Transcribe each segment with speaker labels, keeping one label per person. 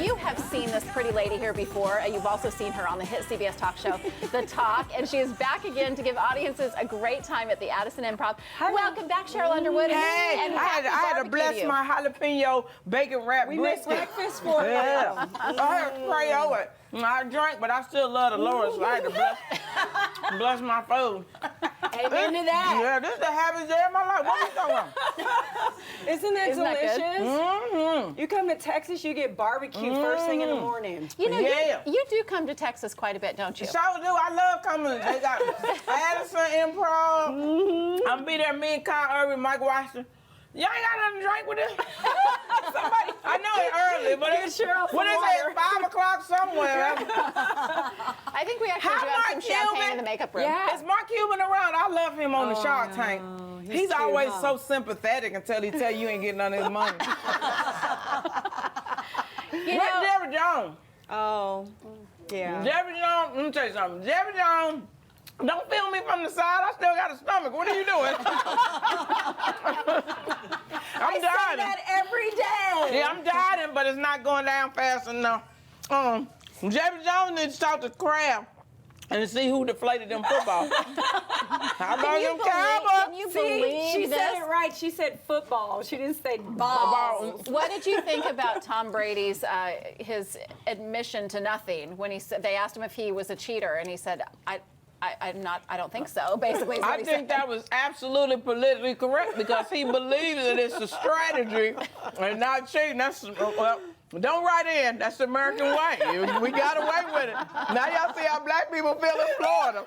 Speaker 1: you have seen this pretty lady here before. You've also seen her on the hit CBS talk show, The Talk, and she is back again to give audiences a great time at the Addison Improv. Welcome back, Sheryl Underwood.
Speaker 2: Hey,
Speaker 1: and
Speaker 2: I had to bless my jalapeno bacon wrap brisket.
Speaker 3: We made breakfast for you.
Speaker 2: Yeah. I had to pray over it. I drank, but I still love the Lord, so I had to bless my food.
Speaker 3: Amen to that.
Speaker 2: Yeah, this is the happiest day of my life. What are you talking about?
Speaker 3: Isn't that delicious?
Speaker 2: Mm-hmm.
Speaker 3: You come to Texas, you get barbecue first thing in the morning.
Speaker 1: You know,
Speaker 2: Yeah.
Speaker 1: you do come to Texas quite a bit, don't you?
Speaker 2: So do. I love coming. They got Addison Improv. I'm be there, me and Kyle Irving, Mike Washington. Y'all ain't got nothing to drink with this? Somebody, I know it's early, but it's what is it, 5 o'clock somewhere?
Speaker 1: I think we actually do have some champagne in the makeup room.
Speaker 3: Yeah.
Speaker 2: Is Mark Cuban around? I love him on the Shark Tank. He's
Speaker 3: cute,
Speaker 2: always
Speaker 3: huh?
Speaker 2: so sympathetic until he tell you ain't getting none of his money. Where's Jerry Jones?
Speaker 3: Oh, yeah.
Speaker 2: Jerry Jones, let me tell you something. Jerry Jones, don't feel me from the side. I still got a stomach. What are you doing? I'm
Speaker 3: I say
Speaker 2: dying.
Speaker 3: that every day.
Speaker 2: Yeah, I'm dying, but it's not going down fast enough. Jerry Jones needs to talk to Kraft and see who deflated them football. How about them Cowboys?
Speaker 1: Can you
Speaker 3: See,
Speaker 1: believe
Speaker 3: she
Speaker 1: this?
Speaker 3: said it right. She said football. She didn't say balls.
Speaker 1: What did you think about Tom Brady's his admission to nothing when he said they asked him if he was a cheater and he said I don't think so. Basically, is what
Speaker 2: I
Speaker 1: he
Speaker 2: think
Speaker 1: said.
Speaker 2: that was absolutely politically correct because he believes that it's a strategy and not cheating. That's well. Don't write in. That's the American way. We got away with it. Now y'all see how black people feel in Florida.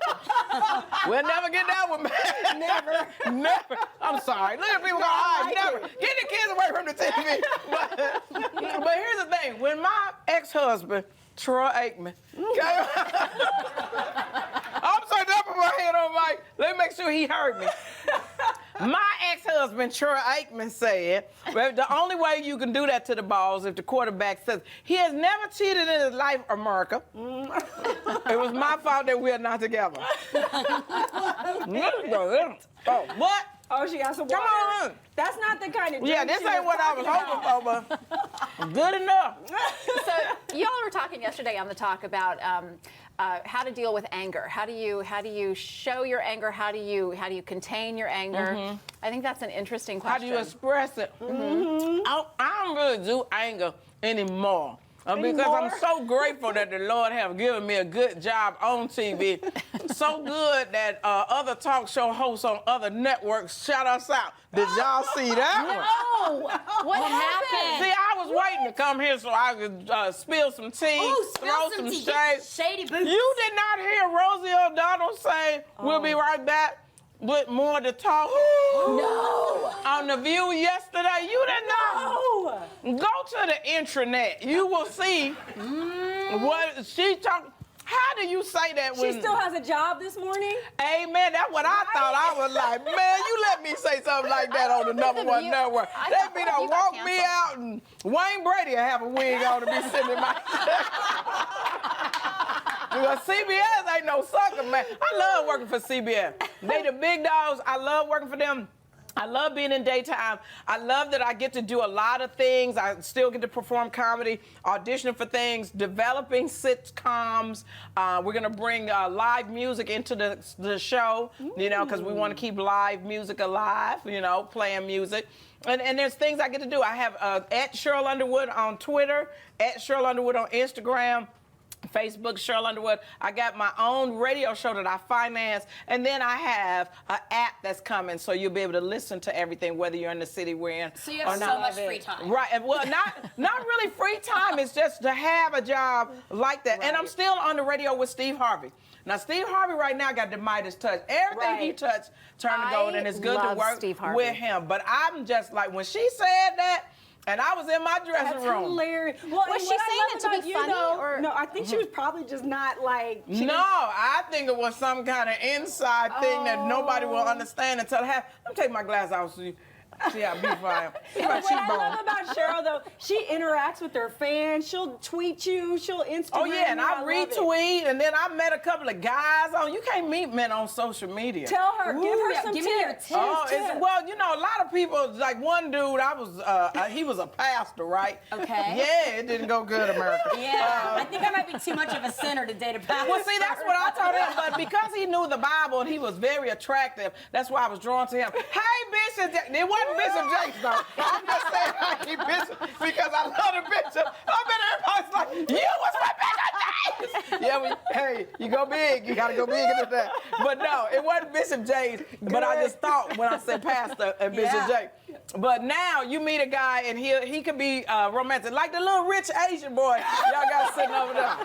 Speaker 2: We'll never get that one back.
Speaker 3: Never.
Speaker 2: Never. I'm sorry. Look at people go, never. Get the kids away from the TV. But here's the thing. When my ex-husband, Troy Aikman, I'm sorry, don't put my head on mic. Let me make sure he heard me. My ex-husband, Sheryl Underwood, said, well, the only way you can do that to the balls if the quarterback says, he has never cheated in his life, America. It was my fault that we're not together. Oh, what?
Speaker 3: Oh, she got some water.
Speaker 2: Come on.
Speaker 3: That's not the kind of drink
Speaker 2: Yeah, this
Speaker 3: she
Speaker 2: ain't what I was
Speaker 3: talking
Speaker 2: hoping for, but good enough.
Speaker 1: So y'all were talking yesterday on the talk about how to deal with anger. How do you show your anger? How do you contain your anger? I think that's an interesting question.
Speaker 2: How do you express it? I don't really do anger anymore. Because I'm so grateful that the Lord have given me a good job on TV. So good that other talk show hosts on other networks shout us out. Did y'all see that one?
Speaker 1: No! What happened?
Speaker 2: See, I was waiting to come here so I could spill some tea, throw some shade.
Speaker 4: Shady boots.
Speaker 2: You did not hear Rosie O'Donnell say, we'll be right back with more to talk.
Speaker 1: No!
Speaker 2: On The View yesterday, you didn't know. Go to the intranet. You will see what she talked. How do you say that when...
Speaker 3: She still has a job this morning?
Speaker 2: Amen. That's what I thought. I was like, man, you let me say something like that on the number one network. They be done walk me out and Wayne Brady will have a wig on to be sitting in my Because CBS ain't no sucker, man. I love working for CBS. They the big dogs. I love working for them. I love being in daytime. I love that I get to do a lot of things. I still get to perform comedy, auditioning for things, developing sitcoms. We're going to bring live music into the show, you know, because we want to keep live music alive, you know, playing music. And there's things I get to do. I have at Sheryl Underwood on Twitter, at Sheryl Underwood on Instagram. Facebook, Sheryl Underwood. I got my own radio show that I finance, and then I have an app that's coming, so you'll be able to listen to everything, whether you're in the city we're in.
Speaker 4: So you have so much free time.
Speaker 2: Right, and well, not really free time. It's just to have a job like that.
Speaker 3: Right.
Speaker 2: And I'm still on the radio with Steve Harvey. Now, Steve Harvey right now got the Midas touch. Everything he touched turned to gold, and it's good to work with him. But I'm just like, when she said that, and I was in my dressing room.
Speaker 3: That's hilarious. Well,
Speaker 1: Was she saying it to be funny, or
Speaker 3: no? I think she was probably just not like.
Speaker 2: No, I think it was some kind of inside thing that nobody will understand until I have. Let me take my glass off. So Yeah, beef fry.
Speaker 3: What I love about Sheryl, though, she interacts with her fans. She'll tweet you. She'll Instagram.
Speaker 2: Oh yeah, and I
Speaker 3: love
Speaker 2: retweet, and then I met a couple of guys on. You can't meet men on social media.
Speaker 3: Tell her, give her some
Speaker 4: give me your
Speaker 3: tips.
Speaker 4: tips.
Speaker 2: Oh, well, you know, a lot of people, like one dude, he was a pastor, right?
Speaker 4: Okay.
Speaker 2: Yeah, it didn't go good, America.
Speaker 4: Yeah, I think I might be too much of a sinner to date a pastor.
Speaker 2: Well, see, that's what I told him, but because he knew the Bible and he was very attractive, that's why I was drawn to him. Hey, Bishop, it wasn't Bishop Jakes, though. I'm just saying, hey, Bishop, because I love the Bishop. I bet everybody's like, you was my Bishop Jakes! Yeah, hey, you go big, you gotta go big into that. But no, it wasn't Bishop Jakes, but I just thought when I said pastor and Bishop Jakes. But now you meet a guy and he could be romantic, like the little rich Asian boy y'all got sitting over there.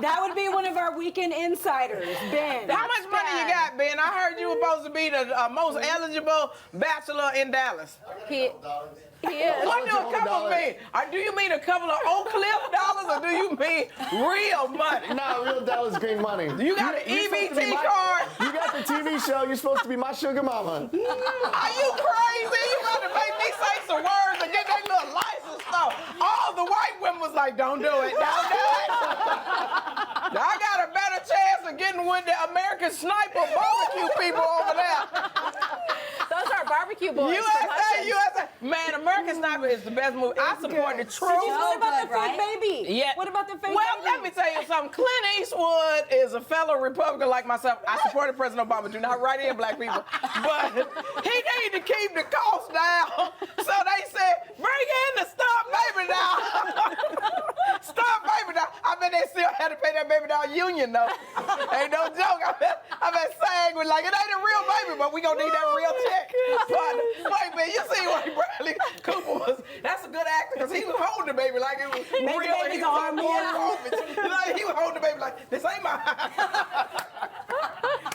Speaker 3: That would be one of our weekend insiders, Ben.
Speaker 2: How much money you got, Ben? I heard you were supposed to be the most eligible bachelor in Dallas.
Speaker 1: He is.
Speaker 2: What do a couple mean? Do you mean a couple of Oak Cliff dollars or do you mean real money?
Speaker 5: No, real Dallas green money.
Speaker 2: You got an
Speaker 5: You're supposed to be
Speaker 2: EBT card?
Speaker 5: You got the TV show. You're supposed to be my sugar mama.
Speaker 2: Are you crazy? You about to make me say some words and get that little license stuff. All the white women was like, don't do it, don't do it. I got a better chance of getting with the American Sniper barbecue people over there.
Speaker 1: Those are barbecue boys.
Speaker 2: USA. Man, American Sniper is the best movie. I support the truth.
Speaker 3: What about the
Speaker 4: good, right?
Speaker 3: fake baby?
Speaker 2: Yeah.
Speaker 3: What about the fake
Speaker 2: Well,
Speaker 3: baby?
Speaker 2: let me tell you something. Clint Eastwood is a fellow Republican like myself. I supported President Obama. Do not write in, black people. But he needed to keep the cost down. So they said, bring in the stunt baby doll. Stunt baby doll. I bet they still had to pay that baby doll union, though. Ain't no joke. I bet SAG was like, it ain't a real baby, but we gonna need that real check. But wait, man, you see what Bradley Cooper was? That's a good actor because he was holding the baby like it was real. And he was on like, he was holding the baby like, this ain't mine.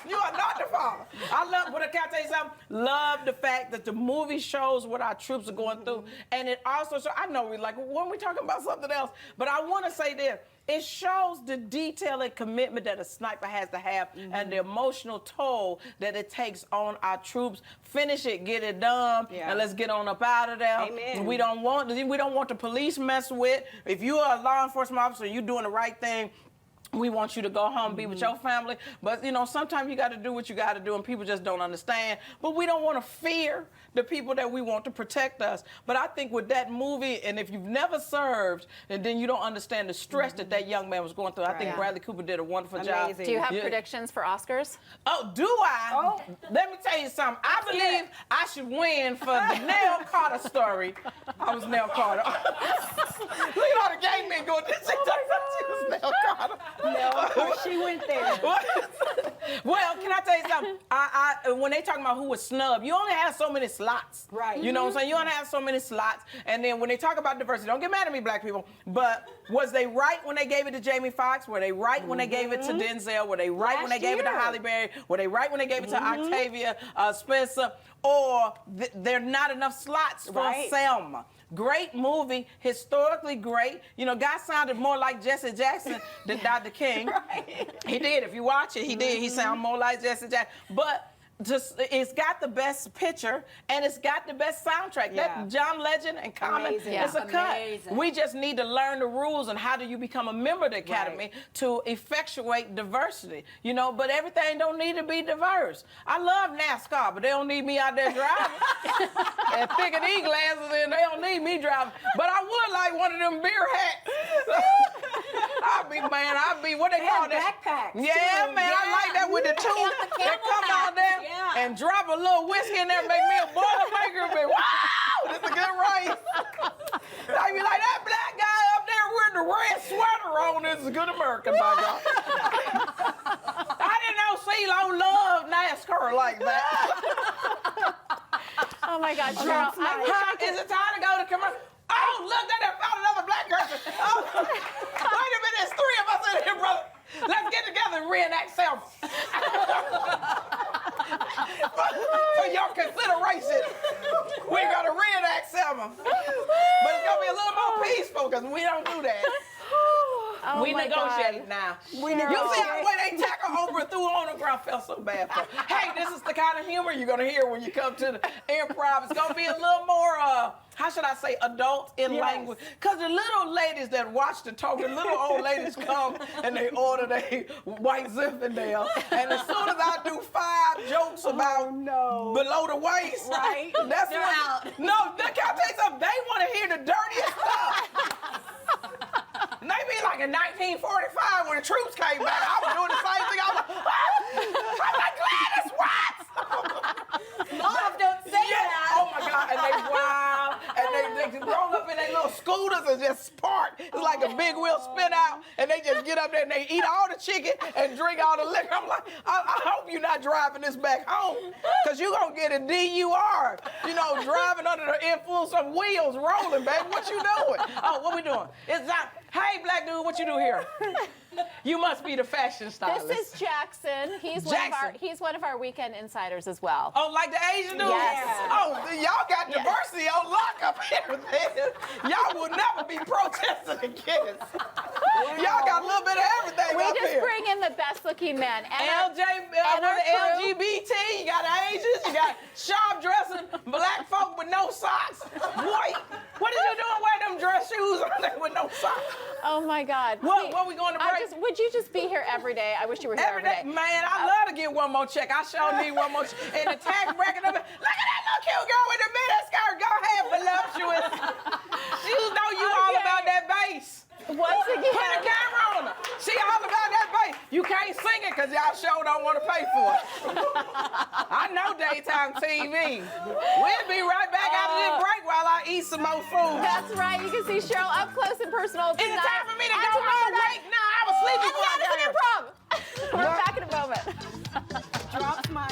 Speaker 2: You are not the father. I love, but can I tell you something? Love the fact that the movie shows what our troops are going through. And it also shows, I know when we talking about something else, but I want to say this. It shows the detail and commitment that a sniper has to have and the emotional toll that it takes on our troops. Finish it, get it done, and let's get on up out of there.
Speaker 3: Amen.
Speaker 2: We don't want the police mess with. If you are a law enforcement officer, you're doing the right thing. We want you to go home, be with your family. But, you know, sometimes you got to do what you got to do, and people just don't understand. But we don't want to fear the people that we want to protect us. But I think with that movie, and if you've never served, and then you don't understand the stress that young man was going through, I think Bradley Cooper did a wonderful job.
Speaker 1: Do you have predictions for Oscars?
Speaker 2: Oh, do I? Oh. Let me tell you something. I believe I should win for the Nell Carter story. I was Nell Carter. Look at all the gay men going, this she was Nell Carter.
Speaker 3: No, of course she went there.
Speaker 2: Well, can I tell you something? When they talking about who was snubbed, you only have so many slots.
Speaker 3: Right.
Speaker 2: You know what I'm saying? You only have so many slots. And then when they talk about diversity, don't get mad at me, black people, but was they right when they gave it to Jamie Foxx? Were they right when they gave it to Denzel? Were they right when they gave it to Halle Berry? Were they right when they gave it to Octavia Spencer? Or there are not enough slots for Selma? Great movie, historically great. You know, guy sounded more like Jesse Jackson than Dr. King. He did. If you watch it, he did. He sounded more like Jesse Jackson. But just it's got the best picture and it's got the best soundtrack. That John Legend and Common, it's a cut. We just need to learn the rules and how do you become a member of the Academy to effectuate diversity. You know, but everything don't need to be diverse. I love NASCAR, but they don't need me out there driving. And thick of these glasses in, they don't need me driving. But I would like one of them beer hats. I'll be what they call that?
Speaker 3: Backpacks.
Speaker 2: Yeah, man, I like that with the tube that come out there. And drop a little whiskey in there, make me a Boilermaker, and be, wow, this is a good race. I be like, that black guy up there wearing the red sweater on, this is a good American, by God. I didn't know CeeLo loved NASCAR like that.
Speaker 1: Oh my God, Cheryl.
Speaker 2: Is it time to go to commercial? Oh, look, they done found another black person. Oh, wait a minute, there's three of us in here, brother. Let's get together and reenact Selma. For your consideration, we're gonna reenact Selma. But it's gonna be a little more peaceful because we don't do that.
Speaker 1: Oh
Speaker 2: we
Speaker 1: my
Speaker 2: negotiate
Speaker 1: God.
Speaker 2: now.
Speaker 3: We
Speaker 2: You see
Speaker 3: negotiate.
Speaker 2: how the way they tackle Oprah and threw on the ground? I felt so bad for her. Hey, this is the kind of humor you're gonna hear when you come to the improv. It's gonna be a little more, how should I say, adult in language. Cause the little ladies that watch the talk, the little old ladies come and they order their white Zinfandel. And as soon as I do 5 jokes about below the waist,
Speaker 3: Right.
Speaker 2: that's
Speaker 4: They're
Speaker 2: when,
Speaker 4: out.
Speaker 2: No, can I tell you something? They want to hear the dirtiest stuff. Maybe like in 1945 when the troops came back, I was doing the same thing. I was like, Gladys, what?
Speaker 4: Mom, don't say that.
Speaker 2: Oh my God, and they wild, and they roll up in their little scooters and just park. It's like a big wheel spin out, and they just get up there and they eat all the chicken and drink all the liquor. I'm like, I hope you're not driving this back home, because you're going to get a DUR. You know, driving under the influence of wheels rolling, baby. What you doing? Oh, what we doing? It's not, hey, black dude, what you do here? You must be the fashion stylist.
Speaker 1: This is Jackson. He's one of our weekend insiders as well.
Speaker 2: Oh, like the Asian dude?
Speaker 1: Yes.
Speaker 2: Oh, y'all got diversity on lock up here. Y'all will never be protesting against. Y'all got a little bit of everything
Speaker 1: We
Speaker 2: up
Speaker 1: just
Speaker 2: here.
Speaker 1: bring in the best looking men. And
Speaker 2: our
Speaker 1: our crew.
Speaker 2: LGBT, you got Asians, you got sharp dressing black folk with no socks. Boy, what are you doing wearing them dress shoes on there with no socks?
Speaker 1: Oh my God.
Speaker 2: What we going to break?
Speaker 1: Would you just be here every day? I wish you were here every day.
Speaker 2: Man, I love to get one more check. I sure need one more check. And the tax bracket of it. Look at that little cute girl with the mini skirt. Go ahead, voluptuous. You know you all about that bass.
Speaker 1: Once again.
Speaker 2: Put the camera on her. She all about that bass. You can't sing it because y'all sure don't want to pay for it. I know daytime TV. We'll be right back after this break while I eat some more food.
Speaker 1: That's right. You can see Sheryl up close and personal
Speaker 2: Is it
Speaker 1: tonight.
Speaker 2: time for me to
Speaker 1: And
Speaker 2: go home?
Speaker 1: tomorrow night.
Speaker 2: Wait, no, I was sleeping.
Speaker 1: And Madison Improv. We're back in a moment.
Speaker 3: Drops my